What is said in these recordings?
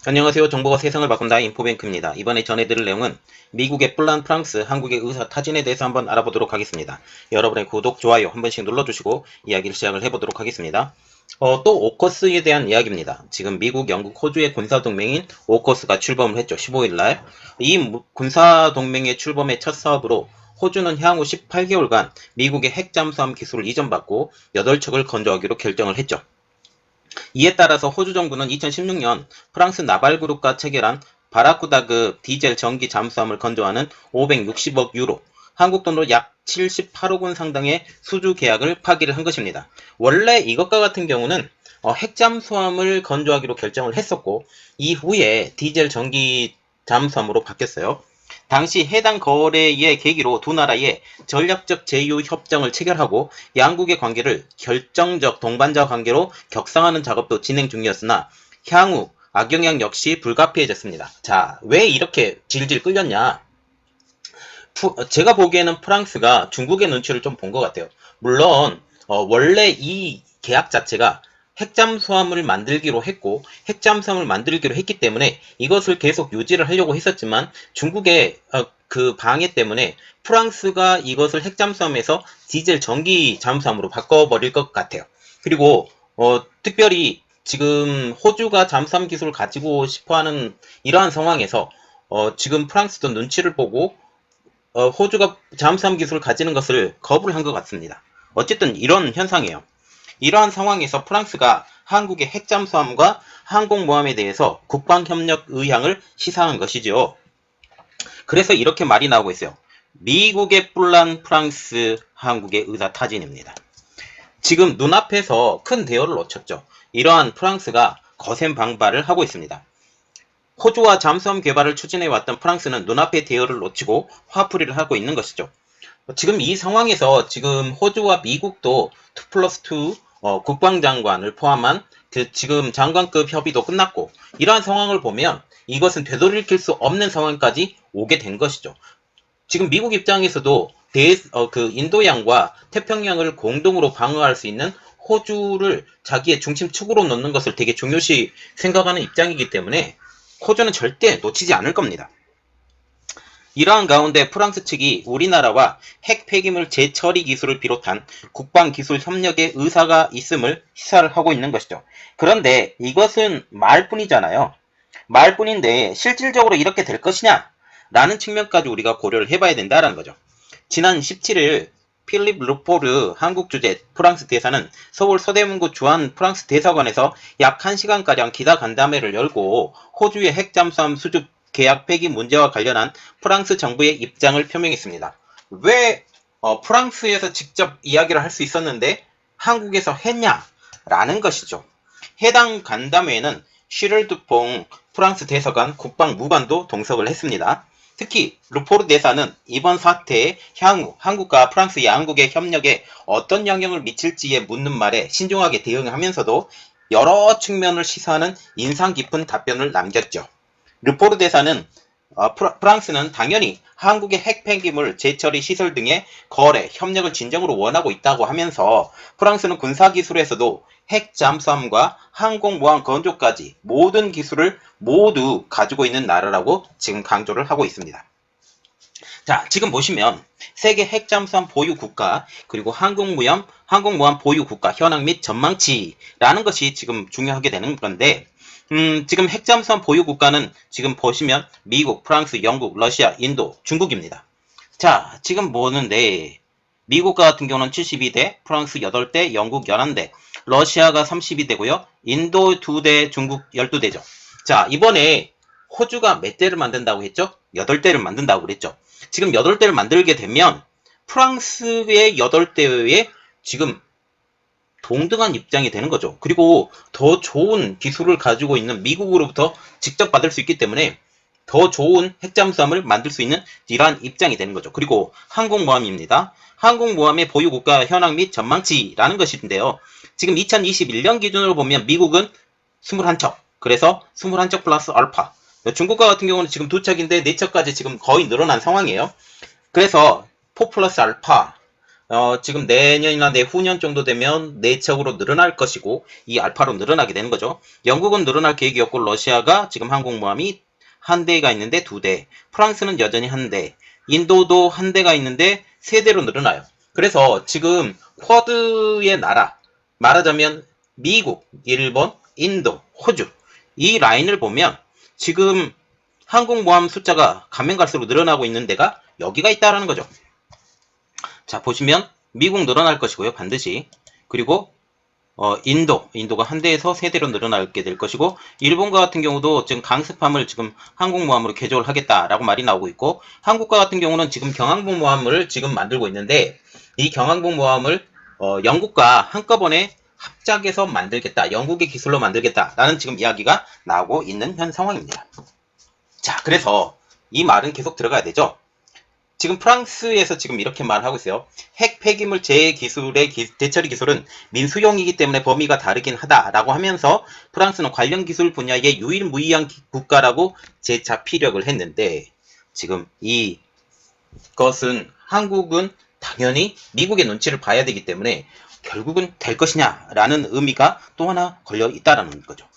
안녕하세요. 정보가 세상을 바꾼다 인포뱅크입니다. 이번에 전해드릴 내용은 미국의 뿔난 프랑스, 한국의 의사 타진에 대해서 한번 알아보도록 하겠습니다. 여러분의 구독, 좋아요 한 번씩 눌러주시고 이야기를 시작을 해보도록 하겠습니다. 또 오커스에 대한 이야기입니다. 지금 미국, 영국, 호주의 군사동맹인 오커스가 출범을 했죠. 15일날. 이 군사동맹의 출범의 첫 사업으로 호주는 향후 18개월간 미국의 핵잠수함 기술을 이전받고 8척을 건조하기로 결정을 했죠. 이에 따라서 호주 정부는 2016년 프랑스 나발그룹과 체결한 바라쿠다급 디젤 전기 잠수함을 건조하는 560억 유로, 한국 돈으로 약 78억 원 상당의 수주 계약을 파기를 한 것입니다. 원래 이것과 같은 경우는 핵잠수함을 건조하기로 결정을 했었고 이후에 디젤 전기 잠수함으로 바뀌었어요. 당시 해당 거래의 계기로 두 나라의 전략적 제휴 협정을 체결하고 양국의 관계를 결정적 동반자 관계로 격상하는 작업도 진행 중이었으나 향후 악영향 역시 불가피해졌습니다. 자, 왜 이렇게 질질 끌렸냐? 제가 보기에는 프랑스가 중국의 눈치를 좀 본 것 같아요. 물론 원래 이 계약 자체가 핵잠수함을 만들기로 했고 핵잠수함을 만들기로 했기 때문에 이것을 계속 유지를 하려고 했었지만 중국의 그 방해 때문에 프랑스가 이것을 핵잠수함에서 디젤 전기 잠수함으로 바꿔버릴 것 같아요. 그리고 특별히 지금 호주가 잠수함 기술을 가지고 싶어하는 이러한 상황에서 지금 프랑스도 눈치를 보고 호주가 잠수함 기술을 가지는 것을 거부를 한 것 같습니다. 어쨌든 이런 현상이에요. 이러한 상황에서 프랑스가 한국의 핵잠수함과 항공모함에 대해서 국방협력 의향을 시사한 것이죠. 그래서 이렇게 말이 나오고 있어요. 미국의 뿔난 프랑스, 한국의 의사타진입니다. 지금 눈앞에서 큰 대열을 놓쳤죠. 이러한 프랑스가 거센 반발을 하고 있습니다. 호주와 잠수함 개발을 추진해왔던 프랑스는 눈앞의 대열을 놓치고 화풀이를 하고 있는 것이죠. 지금 이 상황에서 지금 호주와 미국도 2+2 국방장관을 포함한 지금 장관급 협의도 끝났고 이러한 상황을 보면 이것은 되돌이킬 수 없는 상황까지 오게 된 것이죠. 지금 미국 입장에서도 인도양과 태평양을 공동으로 방어할 수 있는 호주를 자기의 중심축으로 놓는 것을 되게 중요시 생각하는 입장이기 때문에 호주는 절대 놓치지 않을 겁니다. 이러한 가운데 프랑스 측이 우리나라와 핵 폐기물 재처리 기술을 비롯한 국방기술 협력의 의사가 있음을 시사를 하고 있는 것이죠. 그런데 이것은 말뿐이잖아요. 말뿐인데 실질적으로 이렇게 될 것이냐? 라는 측면까지 우리가 고려를 해봐야 된다는 거죠. 지난 17일 필립 루포르 한국 주재 프랑스 대사는 서울 서대문구 주한 프랑스 대사관에서 약 1시간가량 기자 간담회를 열고 호주의 핵잠수함 수주 계약 폐기 문제와 관련한 프랑스 정부의 입장을 표명했습니다. 왜 프랑스에서 직접 이야기를 할 수 있었는데 한국에서 했냐라는 것이죠. 해당 간담회에는 슈를 두퐁 프랑스 대사관 국방무관도 동석을 했습니다. 특히 루포르 대사는 이번 사태에 향후 한국과 프랑스 양국의 협력에 어떤 영향을 미칠지에 묻는 말에 신중하게 대응하면서도 여러 측면을 시사하는 인상 깊은 답변을 남겼죠. 르포르 대사는 프랑스는 당연히 한국의 핵 폐기물 재처리 시설 등의 거래, 협력을 진정으로 원하고 있다고 하면서 프랑스는 군사기술에서도 핵 잠수함과 항공모함 건조까지 모든 기술을 모두 가지고 있는 나라라고 지금 강조를 하고 있습니다. 자, 지금 보시면 세계 핵잠수함 보유 국가 그리고 항공모함 보유 국가 현황 및 전망치라는 것이 지금 중요하게 되는 건데 지금 핵잠수함 보유 국가는 지금 보시면 미국, 프랑스, 영국, 러시아, 인도, 중국입니다. 자, 지금 보는데 미국과 같은 경우는 72대, 프랑스 8대, 영국 11대, 러시아가 32대고요. 인도 2대, 중국 12대죠. 자, 이번에 호주가 몇 대를 만든다고 했죠? 8대를 만든다고 그랬죠. 지금 8대를 만들게 되면 프랑스의 8대에 지금 동등한 입장이 되는 거죠. 그리고 더 좋은 기술을 가지고 있는 미국으로부터 직접 받을 수 있기 때문에 더 좋은 핵잠수함을 만들 수 있는 이러한 입장이 되는 거죠. 그리고 항공모함입니다. 항공모함의 보유국가 현황 및 전망치라는 것인데요. 지금 2021년 기준으로 보면 미국은 21척, 그래서 21척 플러스 알파. 중국과 같은 경우는 지금 2척인데 4척까지 지금 거의 늘어난 상황이에요. 그래서 4 플러스 알파 지금 내년이나 내후년 정도 되면 내척으로 늘어날 것이고 이 알파로 늘어나게 되는 거죠. 영국은 늘어날 계획이 없고 러시아가 지금 항공모함이 한 대가 있는데 두 대, 프랑스는 여전히 한 대, 인도도 한 대가 있는데 세 대로 늘어나요. 그래서 지금 쿼드의 나라, 말하자면 미국, 일본, 인도, 호주 이 라인을 보면 지금 항공모함 숫자가 가면 갈수록 늘어나고 있는 데가 여기가 있다라는 거죠. 자, 보시면 미국 늘어날 것이고요. 반드시. 그리고 인도가 한 대에서 세 대로 늘어나게 될 것이고 일본과 같은 경우도 지금 강습함을 지금 항공모함으로 개조를 하겠다라고 말이 나오고 있고 한국과 같은 경우는 지금 경항공모함을 지금 만들고 있는데 이 경항공모함을 영국과 한꺼번에 합작해서 만들겠다. 영국의 기술로 만들겠다라는 지금 이야기가 나오고 있는 현 상황입니다. 자, 그래서 이 말은 계속 들어가야 되죠. 지금 프랑스에서 지금 이렇게 말하고 있어요. 핵 폐기물 재해 기술의 대처리 기술은 민수용이기 때문에 범위가 다르긴 하다라고 하면서 프랑스는 관련 기술 분야의 유일무이한 국가라고 재차 피력을 했는데 지금 이것은 한국은 당연히 미국의 눈치를 봐야 되기 때문에 결국은 될 것이냐라는 의미가 또 하나 걸려 있다라는 거죠.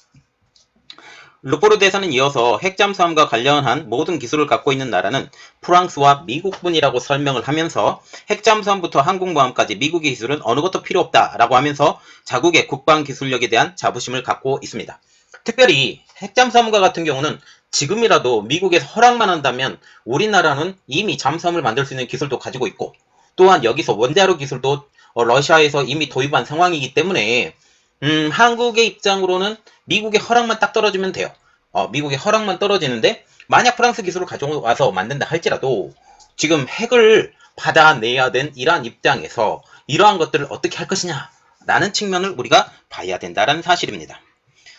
르포르 대사는 이어서 핵잠수함과 관련한 모든 기술을 갖고 있는 나라는 프랑스와 미국뿐이라고 설명을 하면서 핵잠수함부터 항공모함까지 미국의 기술은 어느 것도 필요 없다라고 하면서 자국의 국방기술력에 대한 자부심을 갖고 있습니다. 특별히 핵잠수함과 같은 경우는 지금이라도 미국에서 허락만 한다면 우리나라는 이미 잠수함을 만들 수 있는 기술도 가지고 있고 또한 여기서 원자로 기술도 러시아에서 이미 도입한 상황이기 때문에 한국의 입장으로는 미국의 허락만 딱 떨어지면 돼요. 미국의 허락만 떨어지는데 만약 프랑스 기술을 가져와서 만든다 할지라도 지금 핵을 받아내야 된 이러한 입장에서 이러한 것들을 어떻게 할 것이냐 라는 측면을 우리가 봐야 된다는 사실입니다.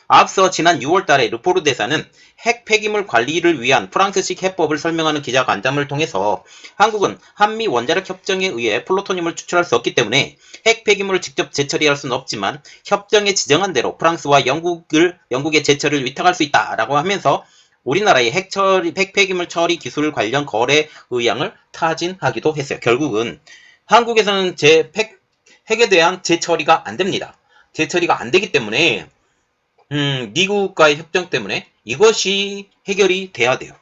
앞서 지난 6월달에 르포르 대사는 핵 폐기물 관리를 위한 프랑스식 해법을 설명하는 기자간담회를 통해서 한국은 한미 원자력 협정에 의해 플루토늄을 추출할 수 없기 때문에 핵 폐기물을 직접 재처리할 수는 없지만 협정에 지정한 대로 프랑스와 영국의 재처리를 위탁할 수 있다라고 하면서 우리나라의 핵 폐기물 처리 기술 관련 거래 의향을 타진하기도 했어요. 결국은 한국에서는 핵에 대한 재처리가 안 됩니다. 재처리가 안 되기 때문에 미국과의 협정 때문에 이것이 해결이 돼야 돼요.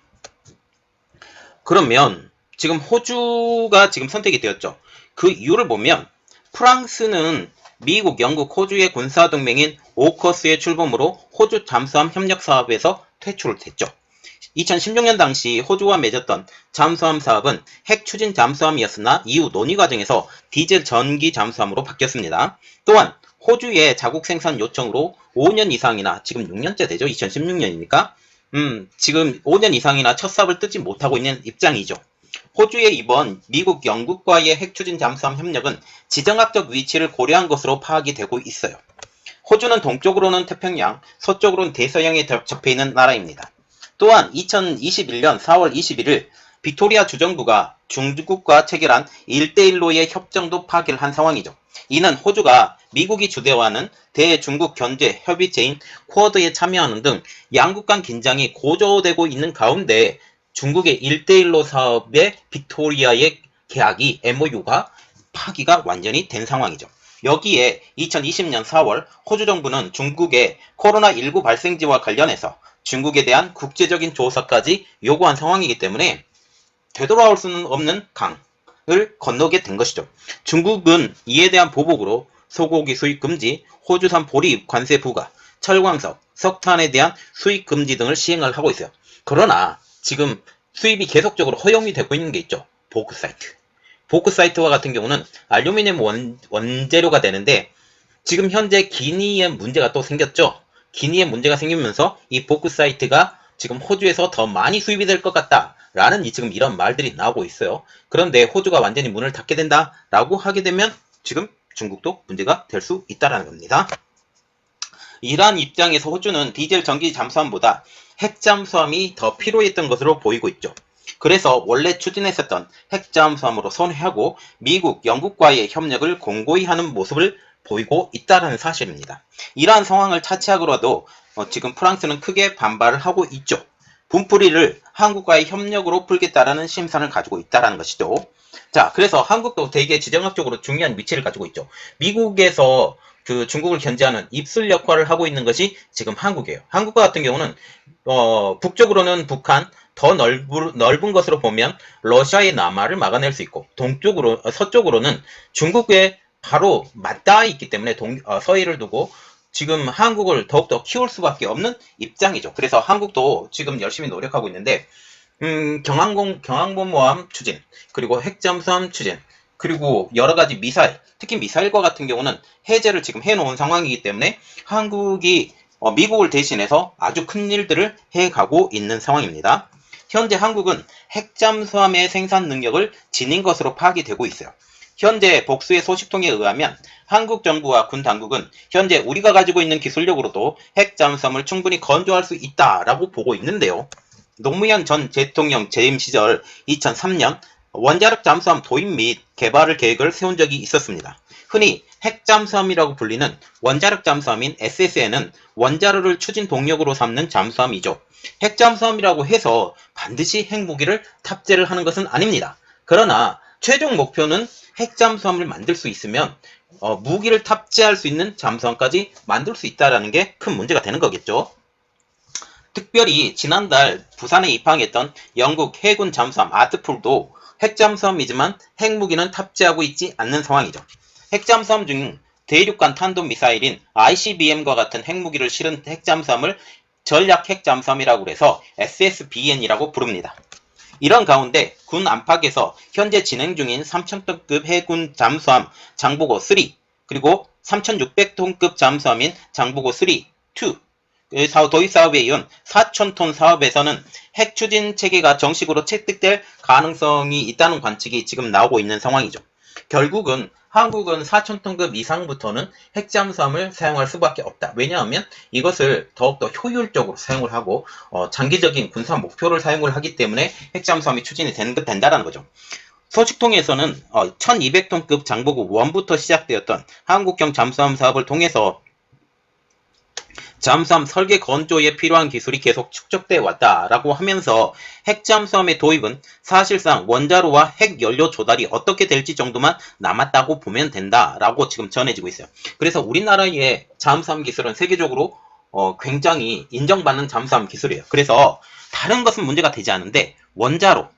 그러면 지금 호주가 지금 선택이 되었죠. 그 이유를 보면 프랑스는 미국, 영국, 호주의 군사동맹인 오커스의 출범으로 호주 잠수함 협력 사업에서 퇴출을 했죠. 2016년 당시 호주와 맺었던 잠수함 사업은 핵 추진 잠수함이었으나 이후 논의 과정에서 디젤 전기 잠수함으로 바뀌었습니다. 또한 호주의 자국 생산 요청으로 5년 이상이나 지금 6년째 되죠. 2016년이니까 지금 5년 이상이나 첫 삽을 뜨지 못하고 있는 입장이죠. 호주의 이번 미국, 영국과의 핵추진 잠수함 협력은 지정학적 위치를 고려한 것으로 파악이 되고 있어요. 호주는 동쪽으로는 태평양, 서쪽으로는 대서양에 접해 있는 나라입니다. 또한 2021년 4월 21일 빅토리아 주정부가 중국과 체결한 1대1로의 협정도 파기를 한 상황이죠. 이는 호주가 미국이 주도하는 대중국 견제 협의체인 쿼드에 참여하는 등 양국 간 긴장이 고조되고 있는 가운데 중국의 1대1로 사업의 빅토리아의 계약이 MOU가 파기가 완전히 된 상황이죠. 여기에 2020년 4월 호주 정부는 중국의 코로나19 발생지와 관련해서 중국에 대한 국제적인 조사까지 요구한 상황이기 때문에 되돌아올 수는 없는 강을 건너게 된 것이죠. 중국은 이에 대한 보복으로 소고기 수입 금지, 호주산 보리 관세 부과, 철광석, 석탄에 대한 수입 금지 등을 시행을 하고 있어요. 그러나 지금 수입이 계속적으로 허용이 되고 있는 게 있죠. 보크사이트. 보크사이트와 같은 경우는 알루미늄 원재료가 되는데 지금 현재 기니에 문제가 또 생겼죠. 기니에 문제가 생기면서 이 보크사이트가 지금 호주에서 더 많이 수입이 될 것 같다라는 지금 이런 말들이 나오고 있어요. 그런데 호주가 완전히 문을 닫게 된다라고 하게 되면 지금 중국도 문제가 될 수 있다는 겁니다. 이러한 입장에서 호주는 디젤 전기 잠수함보다 핵잠수함이 더 필요했던 것으로 보이고 있죠. 그래서 원래 추진했었던 핵잠수함으로 선회하고 미국, 영국과의 협력을 공고히 하는 모습을 보이고 있다는 사실입니다. 이러한 상황을 차치하고라도 지금 프랑스는 크게 반발을 하고 있죠. 분풀이를 한국과의 협력으로 풀겠다라는 심산을 가지고 있다라는 것이죠. 자, 그래서 한국도 되게 지정학적으로 중요한 위치를 가지고 있죠. 미국에서 그 중국을 견제하는 입술 역할을 하고 있는 것이 지금 한국이에요. 한국 같은 경우는 북쪽으로는 북한, 더 넓은 것으로 보면 러시아의 남하를 막아낼 수 있고, 서쪽으로는 중국에 바로 맞닿아 있기 때문에 서해를 두고 지금 한국을 더욱더 키울 수밖에 없는 입장이죠. 그래서 한국도 지금 열심히 노력하고 있는데, 경항공모함 추진, 그리고 핵잠수함 추진, 그리고 여러 가지 미사일, 특히 미사일과 같은 경우는 해제를 지금 해놓은 상황이기 때문에 한국이 미국을 대신해서 아주 큰 일들을 해가고 있는 상황입니다. 현재 한국은 핵잠수함의 생산 능력을 지닌 것으로 파악이 되고 있어요. 현재 복수의 소식통에 의하면 한국 정부와 군 당국은 현재 우리가 가지고 있는 기술력으로도 핵잠수함을 충분히 건조할 수 있다라고 보고 있는데요. 노무현 전 대통령 재임 시절 2003년 원자력 잠수함 도입 및 개발을 계획을 세운 적이 있었습니다. 흔히 핵잠수함이라고 불리는 원자력 잠수함인 SSN은 원자로를 추진 동력으로 삼는 잠수함이죠. 핵잠수함이라고 해서 반드시 핵무기를 탑재를 하는 것은 아닙니다. 그러나 최종 목표는 핵잠수함을 만들 수 있으면 무기를 탑재할 수 있는 잠수함까지 만들 수 있다는 게 큰 문제가 되는 거겠죠. 특별히 지난달 부산에 입항했던 영국 해군 잠수함 아트풀도 핵잠수함이지만 핵무기는 탑재하고 있지 않는 상황이죠. 핵잠수함 중 대륙간 탄도미사일인 ICBM과 같은 핵무기를 실은 핵잠수함을 전략 핵잠수함이라고 해서 SSBN이라고 부릅니다. 이런 가운데 군 안팎에서 현재 진행 중인 3,000톤급 해군 잠수함 장보고 3, 그리고 3,600톤급 잠수함인 장보고 3, 2, 도입 사업에 이은 4,000톤 사업에서는 핵 추진 체계가 정식으로 채택될 가능성이 있다는 관측이 지금 나오고 있는 상황이죠. 결국은 한국은 4,000톤급 이상부터는 핵잠수함을 사용할 수밖에 없다. 왜냐하면 이것을 더욱더 효율적으로 사용을 하고 장기적인 군사 목표를 사용을 하기 때문에 핵잠수함이 추진이 된다는 거죠. 소식통에서는 1200톤급 장보고 1부터 시작되었던 한국형 잠수함 사업을 통해서 잠수함 설계 건조에 필요한 기술이 계속 축적되어 왔다라고 하면서 핵잠수함의 도입은 사실상 원자로와 핵연료 조달이 어떻게 될지 정도만 남았다고 보면 된다라고 지금 전해지고 있어요. 그래서 우리나라의 잠수함 기술은 세계적으로 굉장히 인정받는 잠수함 기술이에요. 그래서 다른 것은 문제가 되지 않은데 원자로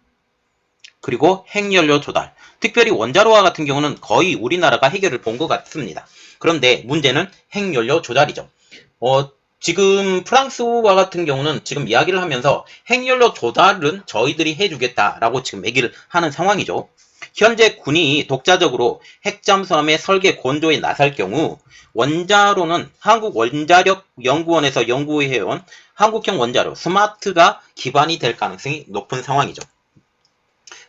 그리고 핵연료 조달, 특별히 원자로와 같은 경우는 거의 우리나라가 해결을 본 것 같습니다. 그런데 문제는 핵연료 조달이죠. 지금 프랑스와 같은 경우는 지금 이야기를 하면서 핵연료 조달은 저희들이 해주겠다라고 지금 얘기를 하는 상황이죠. 현재 군이 독자적으로 핵잠수함의 설계 건조에 나설 경우 원자로는 한국원자력연구원에서 연구해온 한국형 원자로 스마트가 기반이 될 가능성이 높은 상황이죠.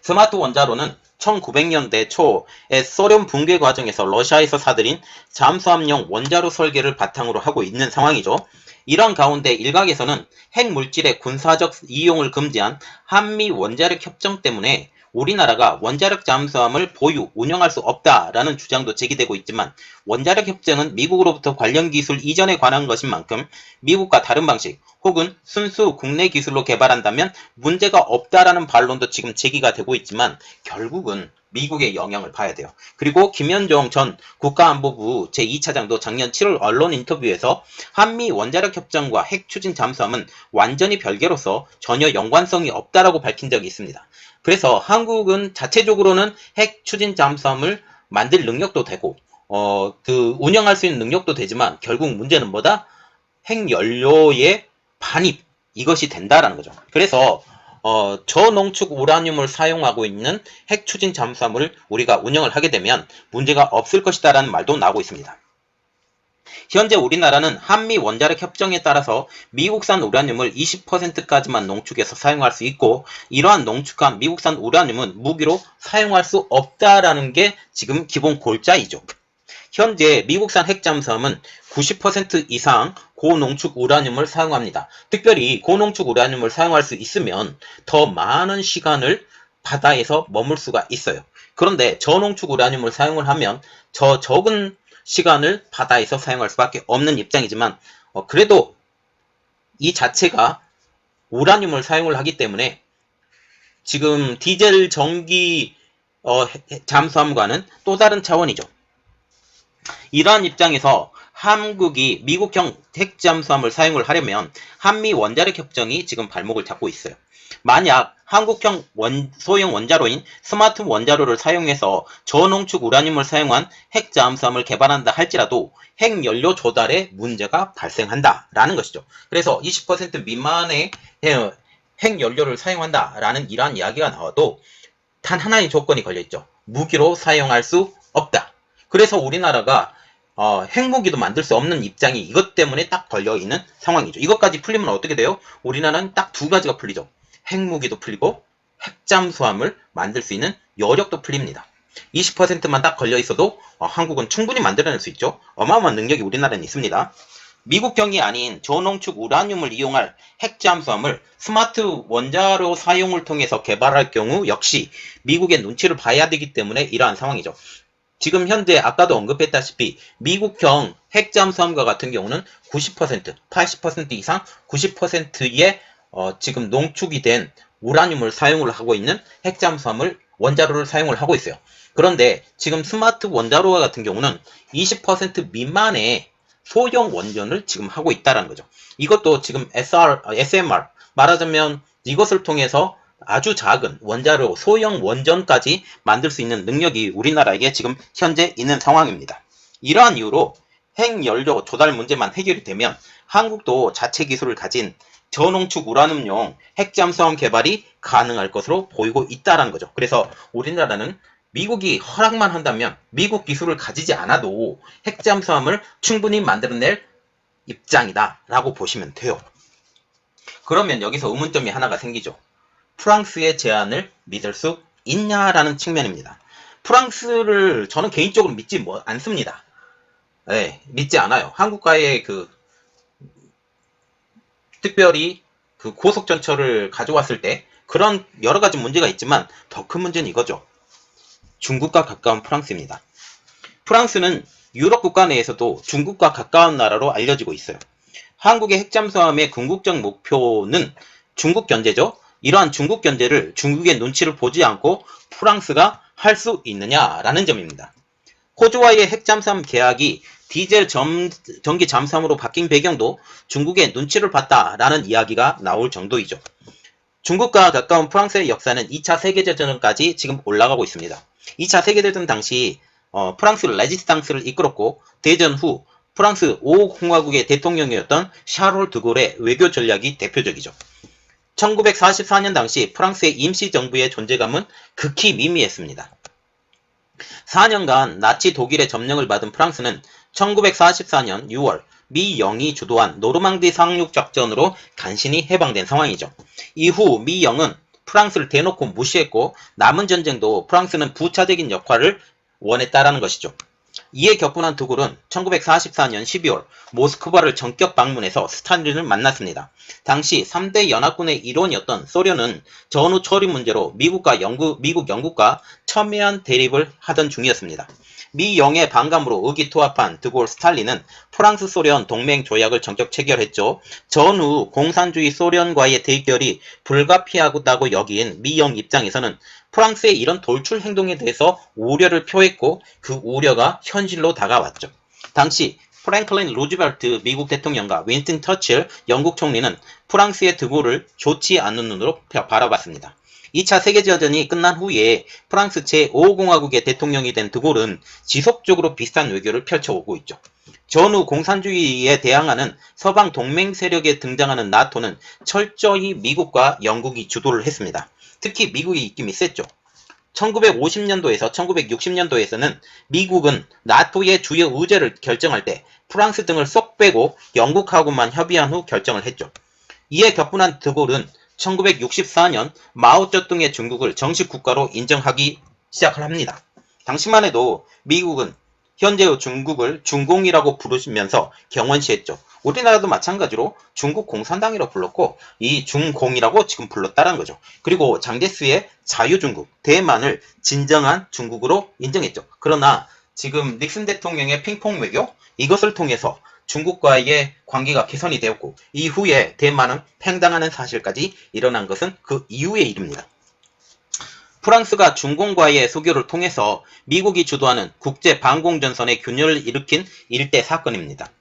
스마트 원자로는 1900년대 초에 소련 붕괴 과정에서 러시아에서 사들인 잠수함용 원자로 설계를 바탕으로 하고 있는 상황이죠. 이런 가운데 일각에서는 핵물질의 군사적 이용을 금지한 한미 원자력 협정 때문에 우리나라가 원자력 잠수함을 보유, 운영할 수 없다라는 주장도 제기되고 있지만 원자력 협정은 미국으로부터 관련 기술 이전에 관한 것인 만큼 미국과 다른 방식 혹은 순수 국내 기술로 개발한다면 문제가 없다라는 반론도 지금 제기가 되고 있지만 결국은 미국의 영향을 봐야 돼요. 그리고 김현종 전 국가안보부 제2차장도 작년 7월 언론 인터뷰에서 한미 원자력 협정과 핵 추진 잠수함은 완전히 별개로서 전혀 연관성이 없다라고 밝힌 적이 있습니다. 그래서 한국은 자체적으로는 핵 추진 잠수함을 만들 능력도 되고 운영할 수 있는 능력도 되지만 결국 문제는 뭐다? 핵연료의 반입, 이것이 된다라는 거죠. 그래서 저농축 우라늄을 사용하고 있는 핵 추진 잠수함을 우리가 운영을 하게 되면 문제가 없을 것이다라는 말도 나오고 있습니다. 현재 우리나라는 한미 원자력 협정에 따라서 미국산 우라늄을 20%까지만 농축해서 사용할 수 있고 이러한 농축한 미국산 우라늄은 무기로 사용할 수 없다라는 게 지금 기본 골자이죠. 현재 미국산 핵잠수함은 90% 이상 고농축 우라늄을 사용합니다. 특별히 고농축 우라늄을 사용할 수 있으면 더 많은 시간을 바다에서 머물 수가 있어요. 그런데 저농축 우라늄을 사용을 하면 적은 시간을 바다에서 사용할 수밖에 없는 입장이지만 그래도 이 자체가 우라늄을 사용을 하기 때문에 지금 디젤 전기 잠수함과는 또 다른 차원이죠. 이러한 입장에서 한국이 미국형 핵잠수함을 사용을 하려면 한미 원자력 협정이 지금 발목을 잡고 있어요. 만약 한국형 소형 원자로인 스마트 원자로를 사용해서 저농축 우라늄을 사용한 핵잠수함을 개발한다 할지라도 핵연료 조달에 문제가 발생한다라는 것이죠. 그래서 20% 미만의 핵연료를 사용한다라는 이러한 이야기가 나와도 단 하나의 조건이 걸려있죠. 무기로 사용할 수 없다. 그래서 우리나라가 핵무기도 만들 수 없는 입장이 이것 때문에 딱 걸려있는 상황이죠. 이것까지 풀리면 어떻게 돼요? 우리나라는 딱 두 가지가 풀리죠. 핵무기도 풀리고 핵잠수함을 만들 수 있는 여력도 풀립니다. 20%만 딱 걸려있어도 한국은 충분히 만들어낼 수 있죠. 어마어마한 능력이 우리나라는 있습니다. 미국형이 아닌 저농축 우라늄을 이용할 핵잠수함을 스마트 원자로 사용을 통해서 개발할 경우 역시 미국의 눈치를 봐야 되기 때문에 이러한 상황이죠. 지금 현재 아까도 언급했다시피 미국형 핵잠수함과 같은 경우는 90%, 80% 이상 90%의 지금 농축이 된 우라늄을 사용을 하고 있는 핵잠수함을 원자로를 사용을 하고 있어요. 그런데 지금 스마트 원자로와 같은 경우는 20% 미만의 소형 원전을 지금 하고 있다는 거죠. 이것도 지금 SMR 말하자면 이것을 통해서 아주 작은 원자로 소형 원전까지 만들 수 있는 능력이 우리나라에게 지금 현재 있는 상황입니다. 이러한 이유로 핵연료 조달 문제만 해결이 되면 한국도 자체 기술을 가진 저농축 우라늄용 핵잠수함 개발이 가능할 것으로 보이고 있다는 거죠. 그래서 우리나라는 미국이 허락만 한다면 미국 기술을 가지지 않아도 핵잠수함을 충분히 만들어낼 입장이다 라고 보시면 돼요. 그러면 여기서 의문점이 하나가 생기죠. 프랑스의 제안을 믿을 수 있냐라는 측면입니다. 프랑스를 저는 개인적으로 믿지 않습니다. 네, 믿지 않아요. 한국과의 특별히 고속전철을 가져왔을 때 그런 여러 가지 문제가 있지만 더 큰 문제는 이거죠. 중국과 가까운 프랑스입니다. 프랑스는 유럽 국가 내에서도 중국과 가까운 나라로 알려지고 있어요. 한국의 핵잠수함의 궁극적 목표는 중국 견제죠. 이러한 중국 견제를 중국의 눈치를 보지 않고 프랑스가 할 수 있느냐라는 점입니다. 호주와의 핵잠수함 계약이 디젤 전기 잠수함으로 바뀐 배경도 중국의 눈치를 봤다라는 이야기가 나올 정도이죠. 중국과 가까운 프랑스의 역사는 2차 세계대전까지 지금 올라가고 있습니다. 2차 세계대전 당시 프랑스 레지스탕스를 이끌었고 대전 후 프랑스 5호 공화국의 대통령이었던 샤를 드골의 외교 전략이 대표적이죠. 1944년 당시 프랑스의 임시정부의 존재감은 극히 미미했습니다. 4년간 나치 독일의 점령을 받은 프랑스는 1944년 6월 미 영이 주도한 노르망디 상륙작전으로 간신히 해방된 상황이죠. 이후 미 영은 프랑스를 대놓고 무시했고 남은 전쟁도 프랑스는 부차적인 역할을 원했다라는 것이죠. 이에 격분한 드골은 1944년 12월 모스크바를 전격 방문해서 스탈린을 만났습니다. 당시 3대 연합군의 일원이었던 소련은 전후 처리 문제로 미국 영국과 첨예한 대립을 하던 중이었습니다. 미 영의 반감으로 의기투합한 드골 스탈린은 프랑스 소련 동맹 조약을 전격 체결했죠. 전후 공산주의 소련과의 대결이 불가피하다고 여긴 미 영 입장에서는 프랑스의 이런 돌출 행동에 대해서 우려를 표했고 그 우려가 현실로 다가왔죠. 당시 프랭클린 루즈벨트 미국 대통령과 윈스턴 처칠 영국 총리는 프랑스의 드골을 좋지 않는 눈으로 바라봤습니다. 2차 세계대전이 끝난 후에 프랑스 제5공화국의 대통령이 된 드골은 지속적으로 비슷한 외교를 펼쳐오고 있죠. 전후 공산주의에 대항하는 서방 동맹 세력에 등장하는 나토는 철저히 미국과 영국이 주도를 했습니다. 특히 미국이 입김이 셌죠. 1950년도에서 1960년도에서는 미국은 나토의 주요 의제를 결정할 때 프랑스 등을 쏙 빼고 영국하고만 협의한 후 결정을 했죠. 이에 격분한 드골은 1964년 마오쩌둥의 중국을 정식 국가로 인정하기 시작을 합니다. 당시만 해도 미국은 현재의 중국을 중공이라고 부르시면서 경원시했죠. 우리나라도 마찬가지로 중국 공산당이라고 불렀고 이 중공이라고 지금 불렀다는 거죠. 그리고 장제스의 자유중국, 대만을 진정한 중국으로 인정했죠. 그러나 지금 닉슨 대통령의 핑퐁 외교 이것을 통해서 중국과의 관계가 개선이 되었고 이후에 대만은 팽당하는 사실까지 일어난 것은 그 이후의 일입니다. 프랑스가 중공과의 수교를 통해서 미국이 주도하는 국제 방공전선의 균열을 일으킨 일대 사건입니다.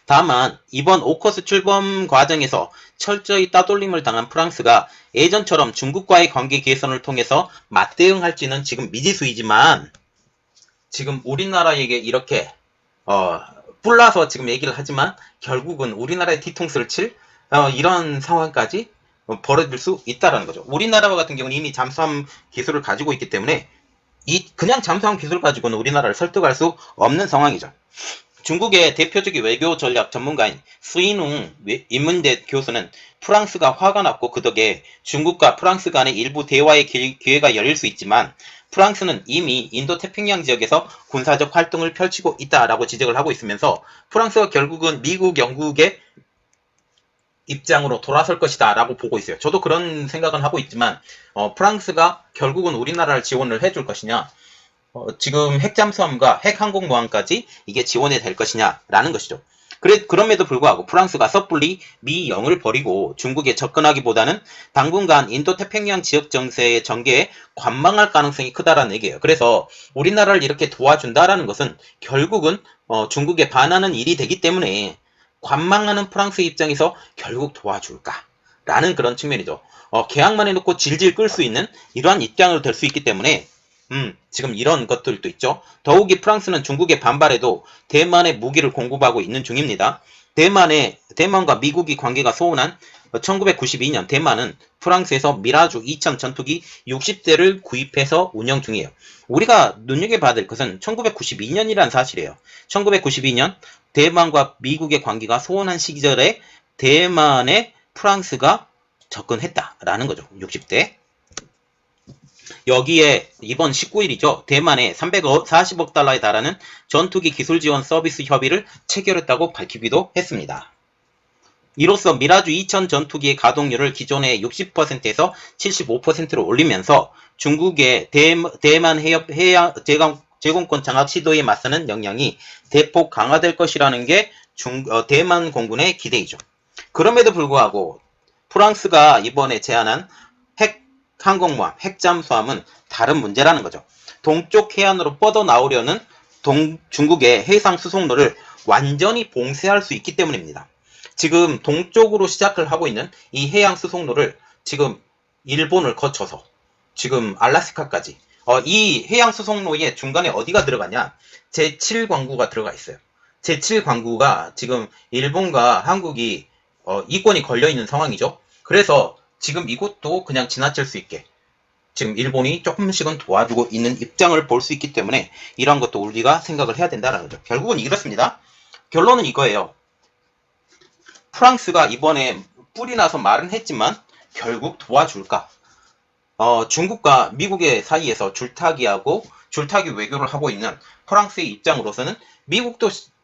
다만 이번 오커스 출범 과정에서 철저히 따돌림을 당한 프랑스가 예전처럼 중국과의 관계 개선을 통해서 맞대응할지는 지금 미지수이지만 지금 우리나라에게 이렇게 뿔나서 지금 얘기를 하지만 결국은 우리나라의 뒤통수를 칠 이런 상황까지 벌어질 수 있다는 거죠. 우리나라와 같은 경우는 이미 잠수함 기술을 가지고 있기 때문에 그냥 잠수함 기술 가지고는 우리나라를 설득할 수 없는 상황이죠. 중국의 대표적인 외교 전략 전문가인 수인웅 인문대 교수는 프랑스가 화가 났고 그 덕에 중국과 프랑스 간의 일부 대화의 기회가 열릴 수 있지만 프랑스는 이미 인도태평양 지역에서 군사적 활동을 펼치고 있다라고 지적을 하고 있으면서 프랑스가 결국은 미국, 영국의 입장으로 돌아설 것이다 라고 보고 있어요. 저도 그런 생각은 하고 있지만 프랑스가 결국은 우리나라를 지원을 해줄 것이냐 지금 핵잠수함과 핵항공모함까지 이게 지원이 될 것이냐라는 것이죠. 그럼에도 불구하고 프랑스가 섣불리 미 영을 버리고 중국에 접근하기보다는 당분간 인도태평양 지역 정세의 전개에 관망할 가능성이 크다라는 얘기예요. 그래서 우리나라를 이렇게 도와준다라는 것은 결국은 중국에 반하는 일이 되기 때문에 관망하는 프랑스 입장에서 결국 도와줄까라는 그런 측면이죠. 계약만 해놓고 질질 끌 수 있는 이러한 입장으로 될 수 있기 때문에 지금 이런 것들도 있죠. 더욱이 프랑스는 중국의 반발에도 대만에 무기를 공급하고 있는 중입니다. 대만과 미국이 관계가 소원한 1992년 대만은 프랑스에서 미라주 2000 전투기 60대를 구입해서 운영 중이에요. 우리가 눈여겨봐야 될 것은 1992년이라는 사실이에요. 1992년 대만과 미국의 관계가 소원한 시절에 대만에 프랑스가 접근했다라는 거죠. 60대. 여기에 이번 19일이죠. 대만에 340억 달러에 달하는 전투기 기술 지원 서비스 협의를 체결했다고 밝히기도 했습니다. 이로써 미라주 2000 전투기의 가동률을 기존의 60%에서 75%로 올리면서 중국의 대만 해양 제공권 장악 시도에 맞서는 역량이 대폭 강화될 것이라는 게 대만 공군의 기대이죠. 그럼에도 불구하고 프랑스가 이번에 제안한 항공모함, 핵잠수함은 다른 문제라는 거죠. 동쪽 해안으로 뻗어나오려는 중국의 해상 수송로를 완전히 봉쇄할 수 있기 때문입니다. 지금 동쪽으로 시작을 하고 있는 이 해양 수송로를 지금 일본을 거쳐서 지금 알래스카까지 이 해양 수송로의 중간에 어디가 들어가냐? 제7광구가 들어가 있어요. 제7광구가 지금 일본과 한국이 이권이 걸려 있는 상황이죠. 그래서 지금 이곳도 그냥 지나칠 수 있게 지금 일본이 조금씩은 도와주고 있는 입장을 볼 수 있기 때문에 이런 것도 우리가 생각을 해야 된다는 거죠. 결국은 이렇습니다. 결론은 이거예요. 프랑스가 이번에 뿔이 나서 말은 했지만 결국 도와줄까? 중국과 미국의 사이에서 줄타기 외교를 하고 있는 프랑스의 입장으로서는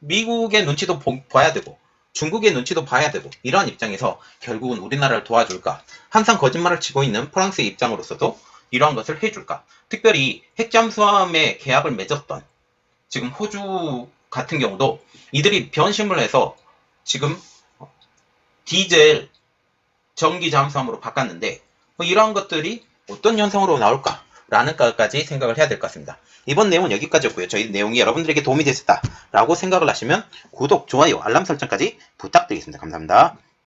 미국의 눈치도 봐야 되고 중국의 눈치도 봐야 되고 이러한 입장에서 결국은 우리나라를 도와줄까? 항상 거짓말을 치고 있는 프랑스의 입장으로서도 이러한 것을 해줄까? 특별히 핵잠수함의 계약을 맺었던 지금 호주 같은 경우도 이들이 변심을 해서 지금 디젤 전기 잠수함으로 바꿨는데 이러한 것들이 어떤 현상으로 나올까라는 것까지 생각을 해야 될 것 같습니다. 이번 내용은 여기까지였고요. 저희 내용이 여러분들에게 도움이 됐었다라고 생각을 하시면 구독, 좋아요, 알람 설정까지 부탁드리겠습니다. 감사합니다.